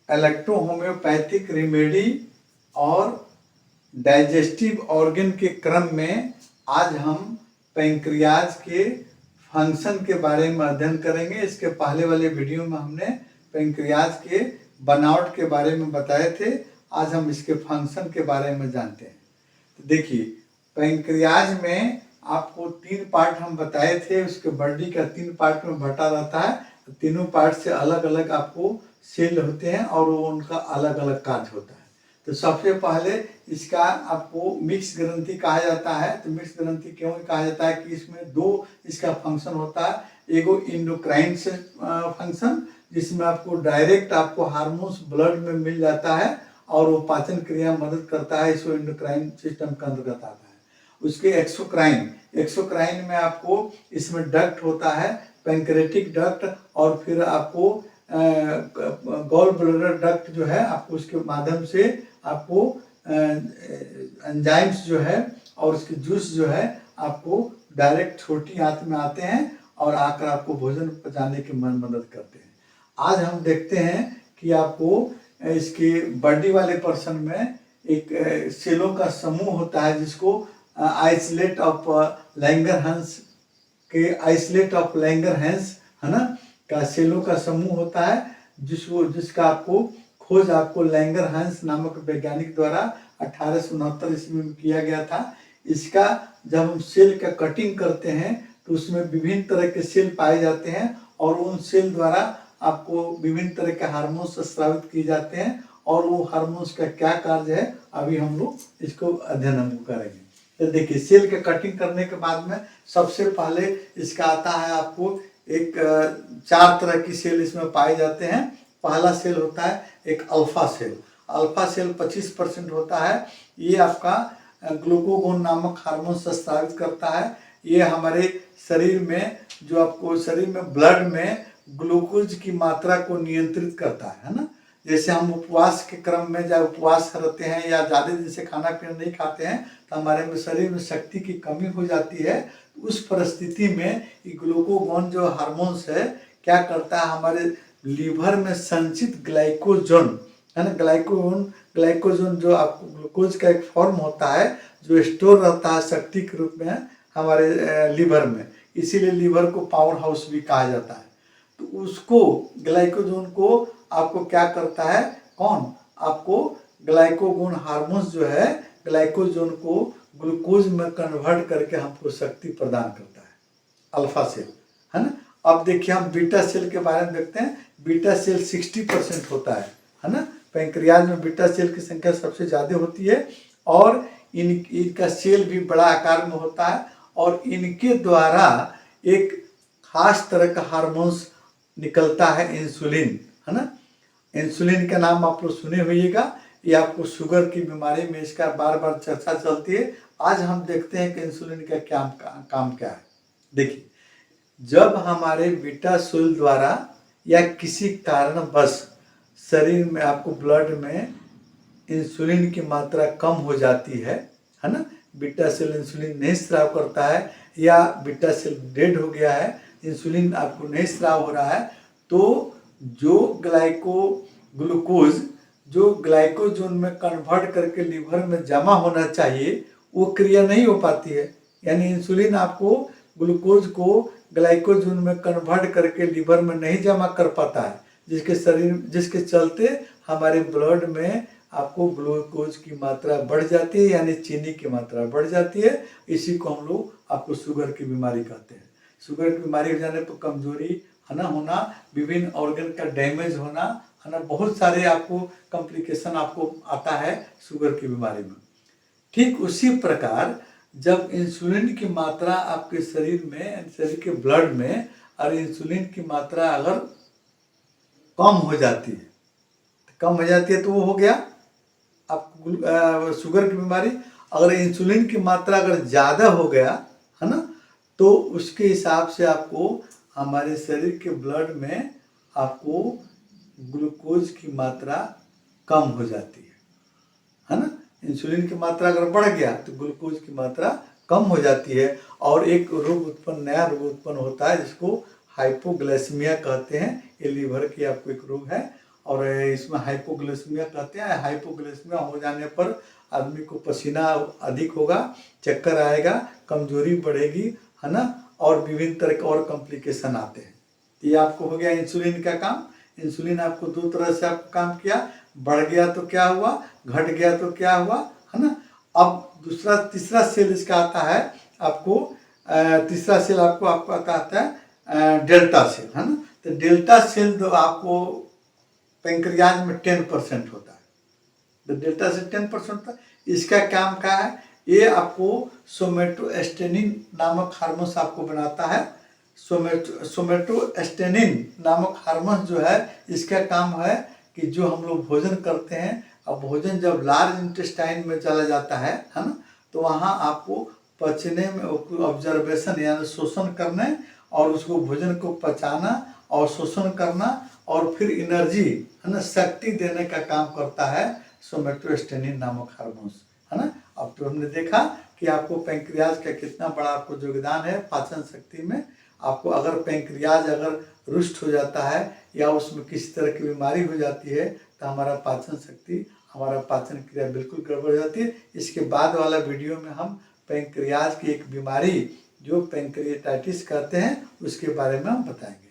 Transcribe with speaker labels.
Speaker 1: Electro homeopathic remedy और digestive organ के क्रम में आज हम पैंक्रियाज के फंक्शन के बारे में अध्ययन करेंगे। इसके पहले वाले वीडियो में हमने पैंक्रियाज के बनावट के बारे में बताए थे। आज हम इसके फंक्शन के बारे में जानते हैं। तो देखिए, पैंक्रियाज में आपको 3 पार्ट हम बताए थे। उसके बॉडी का 3 पार्ट में बटा रहता है। तो तीनों पार्ट से अलग अलग आपको सेल होते हैं और वो उनका अलग अलग कार्य होता है। तो सबसे पहले इसका आपको मिक्स ग्रंथि कहा जाता है। तो मिक्स ग्रंथि क्यों कहा जाता है कि इसमें 2 इसका फंक्शन होता है। एगो इंडोक्राइन से फंक्शन, जिसमें आपको डायरेक्ट आपको हार्मोन्स ब्लड में मिल जाता है और वो पाचन क्रिया में मदद करता है, इसको इंडोक्राइन सिस्टम के अंतर्गत आता है। उसके एक्सोक्राइन में आपको इसमें डक्ट होता है, पैंक्रेटिक डक्ट, और फिर आपको गॉल ब्लैडर डक्ट जो है, आपको उसके माध्यम से आपको एंजाइम्स जो है और उसके जूस जो है आपको डायरेक्ट छोटी आंत में आते हैं और आकर आपको भोजन पचाने की मदद करते हैं। आज हम देखते हैं कि आपको इसके बॉडी वाले पर्सन में एक सेलों का समूह होता है, जिसको आइसोलेट ऑफ लैंगरहैंस है ना, का सेलों का समूह होता है, जिसका आपको खोज आपको लैंगरहैंस नामक वैज्ञानिक द्वारा 1869 ईस्वी में किया गया था। इसका जब हम सेल का कटिंग करते हैं तो उसमें विभिन्न तरह के सेल पाए जाते हैं और उन सेल द्वारा आपको विभिन्न तरह के हार्मोन्स स्रावित किए जाते हैं और वो हार्मोन्स का क्या कार्य है, अभी हम लोग इसको अध्ययन हम करेंगे। तो देखिए, सेल के कटिंग करने के बाद में सबसे पहले इसका आता है आपको एक 4 तरह की सेल इसमें पाए जाते हैं। पहला सेल होता है एक अल्फा सेल 25% होता है। ये आपका ग्लूकागोन नामक हार्मोन स्रावित करता है। ये हमारे शरीर में जो आपको शरीर में ब्लड में ग्लूकोज की मात्रा को नियंत्रित करता है ना। जैसे हम उपवास के क्रम में जब उपवास करते हैं या ज़्यादा दिन से खाना पीना नहीं खाते हैं तो हमारे में शरीर में शक्ति की कमी हो जाती है। उस परिस्थिति में ग्लूकागोन जो हार्मोन्स है क्या करता है, हमारे लीवर में संचित ग्लाइकोजन है ना, ग्लाइकोजन जो आपको ग्लूकोज का एक फॉर्म होता है जो स्टोर रहता है शक्ति के रूप में हमारे लीवर में, इसीलिए लीवर को पावर हाउस भी कहा जाता है। तो उसको ग्लाइकोजन को आपको क्या करता है, कौन आपको ग्लाइकोगोन हार्मोन्स जो है ग्लाइकोजन को ग्लूकोज में कन्वर्ट करके हमको शक्ति प्रदान करता है, अल्फा सेल है ना। अब देखिए, हम बीटा सेल के बारे में देखते हैं। बीटा सेल 60% होता है ना। पैंक्रियाज में बीटा सेल की संख्या सबसे ज़्यादा होती है और इनका सेल भी बड़ा आकार में होता है और इनके द्वारा एक खास तरह का हार्मोन्स निकलता है, इंसुलिन है ना। इंसुलिन का नाम आप लोग सुने होइएगा। ये आपको शुगर की बीमारी में इसका बार बार चर्चा चलती है। आज हम देखते हैं कि इंसुलिन का क्या काम क्या है। देखिए, जब हमारे बीटा सेल द्वारा या किसी कारणवश शरीर में आपको ब्लड में इंसुलिन की मात्रा कम हो जाती है ना, बीटा सेल इंसुलिन नहीं स्राव करता है या बीटा सेल डेड हो गया है, इंसुलिन आपको नहीं स्राव हो रहा है, तो जो ग्लूकोज जो ग्लाइकोजन में कन्वर्ट करके लीवर में जमा होना चाहिए वो क्रिया नहीं हो पाती है। यानी इंसुलिन आपको ग्लूकोज को ग्लाइकोजन में कन्वर्ट करके लीवर में नहीं जमा कर पाता है, जिसके चलते हमारे ब्लड में आपको ग्लूकोज की मात्रा बढ़ जाती है, यानी चीनी की मात्रा बढ़ जाती है। इसी को हम लोग आपको शुगर की बीमारी कहते हैं। शुगर की बीमारी हो जाने पर कमजोरी है ना होना, विभिन्न ऑर्गन का डैमेज होना है ना, बहुत सारे आपको कॉम्प्लिकेशन आपको आता है शुगर की बीमारी में। ठीक उसी प्रकार जब इंसुलिन की मात्रा आपके शरीर के ब्लड में और इंसुलिन की मात्रा अगर कम हो जाती है तो वो हो गया आपको शुगर की बीमारी। अगर इंसुलिन की मात्रा अगर ज़्यादा हो गया है ना, तो उसके हिसाब से आपको हमारे शरीर के ब्लड में आपको ग्लूकोज की मात्रा कम हो जाती है ना। इंसुलिन की मात्रा अगर बढ़ गया तो ग्लूकोज की मात्रा कम हो जाती है और एक नया रोग उत्पन्न होता है जिसको हाइपोग्लाइसीमिया कहते हैं। ये लीवर की आपको एक रोग है और इसमें हाइपोग्लाइसेमिया कहते हैं। हाइपोग्लाइसेमिया हो जाने पर आदमी को पसीना अधिक होगा, चक्कर आएगा, कमजोरी बढ़ेगी, है ना, और विभिन्न तरह के और कॉम्प्लिकेशन आते हैं। ये आपको हो गया इंसुलिन का काम। इंसुलिन आपको दो तरह से आपको काम किया, बढ़ गया तो क्या हुआ, घट गया तो क्या हुआ, है ना। अब दूसरा तीसरा सेल इसका आता है आपको, तीसरा सेल आपको आता है डेल्टा सेल, है ना। तो डेल्टा सेल तो आपको पैंक्रियाज में 10% होता है, तो डेल्टा सेल 10% होता है। इसका काम क्या है, ये आपको सोमेटोस्टेनिन नामक हार्मोन आपको बनाता है। सोमेटोस्टेनिन नामक हार्मोन जो है, इसका काम है कि जो हम लोग भोजन करते हैं, अब भोजन जब लार्ज इंटेस्टाइन में चला जाता है ना, तो वहाँ आपको पचने में ऑब्जर्वेशन यानी शोषण करने और उसको भोजन को पचाना और शोषण करना और फिर एनर्जी, है ना, शक्ति देने का काम करता है सोमेटोस्टेनिन नामक हार्मोन, है ना। अब तो हमने देखा कि आपको पैंक्रियाज का कितना बड़ा आपको योगदान है पाचन शक्ति में। आपको अगर पैंक्रियाज अगर रुष्ट हो जाता है या उसमें किसी तरह की बीमारी हो जाती है तो हमारा पाचन शक्ति, हमारा पाचन क्रिया बिल्कुल गड़बड़ हो जाती है। इसके बाद वाला वीडियो में हम पैंक्रियाज की एक बीमारी जो पैंक्रियाटाइटिस कहते हैं उसके बारे में हम बताएंगे।